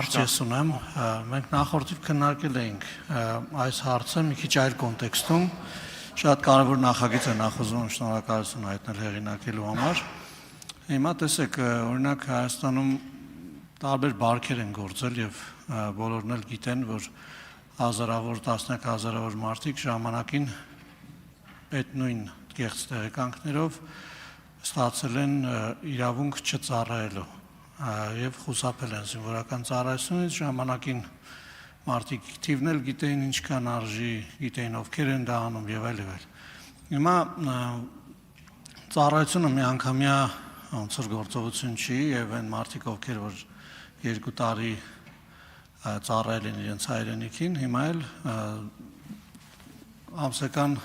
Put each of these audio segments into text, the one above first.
Ես ունեմ, մենք նախորդիվ քննարկել էինք այս հարցը մի քիչ այլ կոնտեքստում, շատ կարևոր նախագիծ է նախոզում շնորհակալություն հայտնել հեղինակելու համար։ Հիմա տեսեք, օրինակ Հայաստանում տարբեր բարքեր են գործել եւ բոլորն էլ գիտեն, որ հազարավոր, տասնյակ հազարավոր մարդիկ ժամանակին այդ նույն կեղծ տեղեկանքներով ստացել են իրավունք չծառայելու եւ խուսափել են զինվորական ծառայությունից ժամանակին մարդիկ թիվն էլ գիտեին ինչքան արժի, գիտեին ովքեր են դա անում եւ այլ եւ այլ։ Հիմա ծառայությունը միանգամյա ոնց որ գործողություն չի եւ այն մարդիկ ովքեր որ 2 տարի ծառայել են իրենց հայրենիքին, հիմա էլ ամսական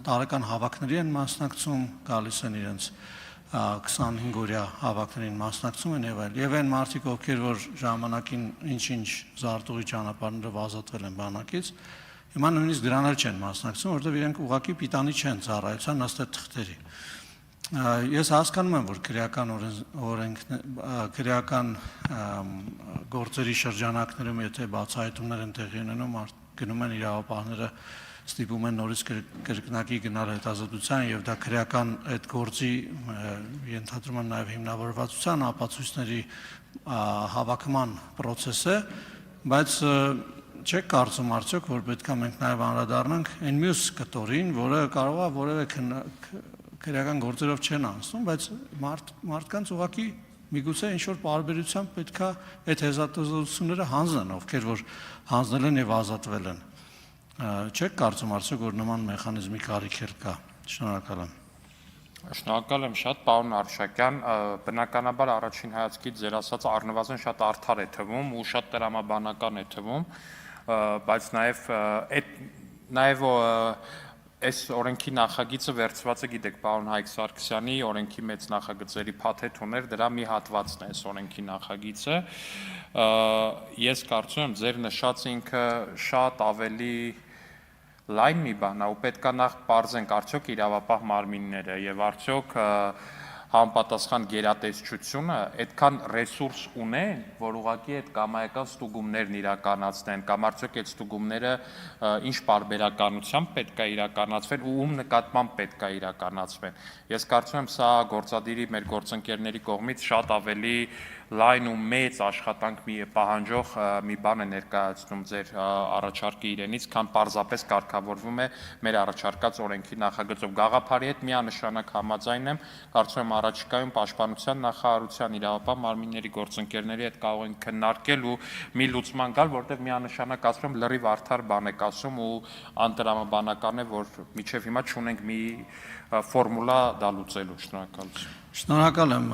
տարեկան հավաքների են մասնակցում, գալիս են իրենց 25-օրյա հավաքներին մասնակցում են եւ այլ։ Եվ այն մարդիկ, ովքեր որ ժամանակին ինչ-ինչ զարտուղի ճանապարհներով ազատվել են բանակից, հիմա նույնիսկ դրան էլ չեն մասնակցում, որովհետեւ իրենք ուղղակի պիտանի չեն ծառայության ըստ այդ թղթերի։ Ես հասկանում եմ, որ քրեական գործերի շրջանակներում, եթե բացահայտումներ են տեղի ունենում, գնում են իրավապահները ստիպում են նորից կրկնակի գնալ հետազոտության եւ դա քրեական այդ գործի ենթադրում եմ նաեւ հիմնավորվածության ապացույցների հավաքման process է, բայց չեք կարծում արդյոք, որ պետք է մենք նաեւ անդրադառնանք այն մյուս կտորին, որը կարող է որևէ քրեական գործերով չեն անցնում, բայց մարդկանց ուղղակի միգուցե ինչ-որ պարբերությամբ պետք է այդ հետազոտությունները հանձնեն, ովքեր որ հանձնել են եւ ազատվել են։ Չեք կարծում արդյոք, որ նման մեխանիզմի կարիք կա։ Շնորհակալ եմ։ Շնորհակալ եմ շատ, պարոն Արշակյան, բնականաբար առաջին հայացքից ձեր ասածը առնվազն շատ արդար է թվում ու շատ տրամաբանական է թվում, բայց նաև այս օրենքի նախագիծը վերցված է, գիտեք, պարոն Հայկ Սարգսյանի օրենքի մեծ նախագծերի փաթեթ ուներ, դրա մի հատվածն է այս օրենքի նախագիծը։ Ես կարծում եմ, ձեր նշած ինքը շատ ավելի լայն մի բան է, ու պետք է նախ պարզենք արդյոք իրավապահ մարմինները եւ արդյոք համապատասխան գերատեսչությունը այդքան ռեսուրս ունեն, որ ուղղակի այդ կամայական ստուգումներն իրականացնեն, կամ արդյոք այդ ստուգումները ինչ պարբերականությամբ պետք է իրականացվեն ու ում նկատմամբ պետք է իրականացվեն։ Ես կարծում եմ, սա գործադիրի մեր գործընկերների կողմից շատ ավելի լայն ու մեծ աշխատանք պահանջող մի բան է ներկայացնում ձեր առաջարկի իրենից, քան պարզապես կարգավորվում է մեր առաջարկած օրենքի նախագծով։ Գաղափարի հետ միանշանակ համաձայն եմ, կարծում եմ առաջիկայում պաշտպանության նախարարության իրավապահ մարմինների գործընկերների հետ կարող ենք քննարկել ու մի լուծման գալ, որտեղ միանշանակ ասում եմ լրիվ արդար բան եք ասում ու անտրամաբանական է, որ մինչև հիմա չունենք մի ֆորմուլա դա լուծելու։ Շնորհակալություն։ Շնորհակալ եմ,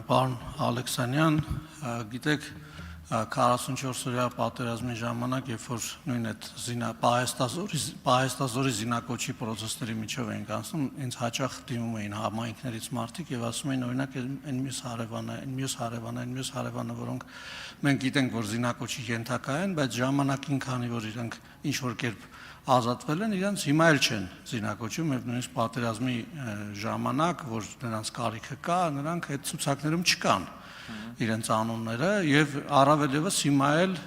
պարոն Ալեքսանյան, գիտեք 44-օրյա պատերազմի ժամանակ, երբ որ նույն այդ Պահեստազորի զինակոչի process-ների միջով էինք անցնում, ինձ հաճախ դիմում էին համայնքներից մարդիկ եւ ասում էին օրինակ այն մյուս հարևանը, որոնք մենք գիտենք, որ զինակոչի ենթակա են, բայց ժամանակին քանի որ իրենք ինչ որ կերպ ազատվել են, իրենց հիմա էլ չեն զինակոչում եւ նույնիսկ պատերազմի ժամանակ, որ նրանց կարիքը կա, նրանք այդ ցուցակներում չկան իրենց անունները եւ առավել եւս հիմա էլ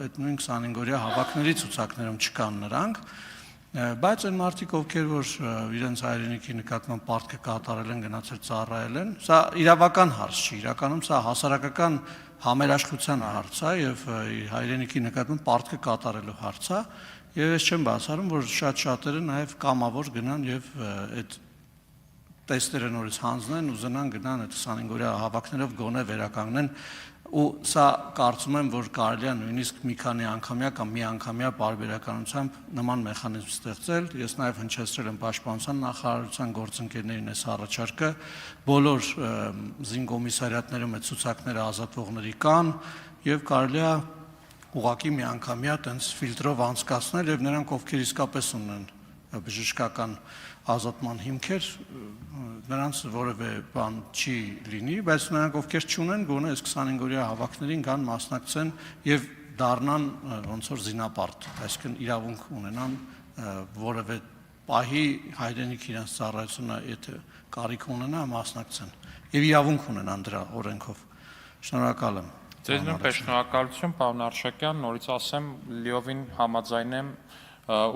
այդ նույն 25-օրյա հավաքների ցուցակներում չկան նրանք, բայց այն մարդիկ, ովքեր որ իրենց հայրենիքի նկատմամբ պարտքը կատարել են, գնացել ծառայել են, սա իրավական հարց չի, իրականում սա հասարակական համերաշխության հարց է եւ հայրենիքի նկատմամբ պարտքը կատարելու հարց է եւ ես չեմ բացառում, որ շատ-շատերը նաեւ կամավոր գնան եւ այդ տեստերը նորից հանձնեն, ուզենան գնան այդ 25-օրյա հավաքներով գոնե վերականգնեն ու սա կարծում եմ, որ կարելի է նույնիսկ մի քանի անգամյա կամ մի անգամյա պարբերականությամբ նման մեխանիզմ ստեղծել։ Ես նաև հնչեցրել եմ պաշտպանության նախարարության գործընկերներին այս առաջարկը, բոլոր զինկոմիսարիատներում այդ ցուցակները ազատվողների կան եւ կարելի է ուղղակի մի անգամյա տենց ֆիլտրով անցկացնել եւ նրանք ովքեր իսկապես ունեն բժշկական ազատման հիմքեր, նրանց որևէ բան չի լինի, բայց նրանք ովքեր չունեն, գոնե այս 25-օրյա հավաքներին կան մասնակցեն եւ դառնան ոնց որ զինապարտ, այսինքն իրավունք ունենան որևէ պահի հայրենիքի իրենց ծառայությունը, եթե կարիք ունենա, մասնակցեն եւ իրավունք ունենան դրա օրենքով։ Շնորհակալ եմ։ Ձեզ նույնպես շնորհակալություն, պարոն Արշակյան, նորից ասեմ, լիովին համաձայն եմ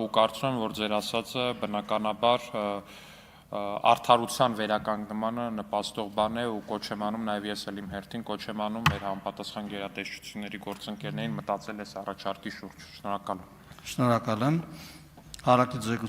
ու կարծում եմ, որ ձեր ասածը բնականաբար արդարության վերականգնմանը նպաստող բան է ու կոչ եմ անում, նաև ես էլ իմ հերթին կոչ եմ անում մեր համապատասխան գերատեսչությունների գործընկերներին մտածել այս առաջարկի շուրջ։ Շնորհակալ եմ։ Շնորհակալ եմ։ Հարակից զեկուցում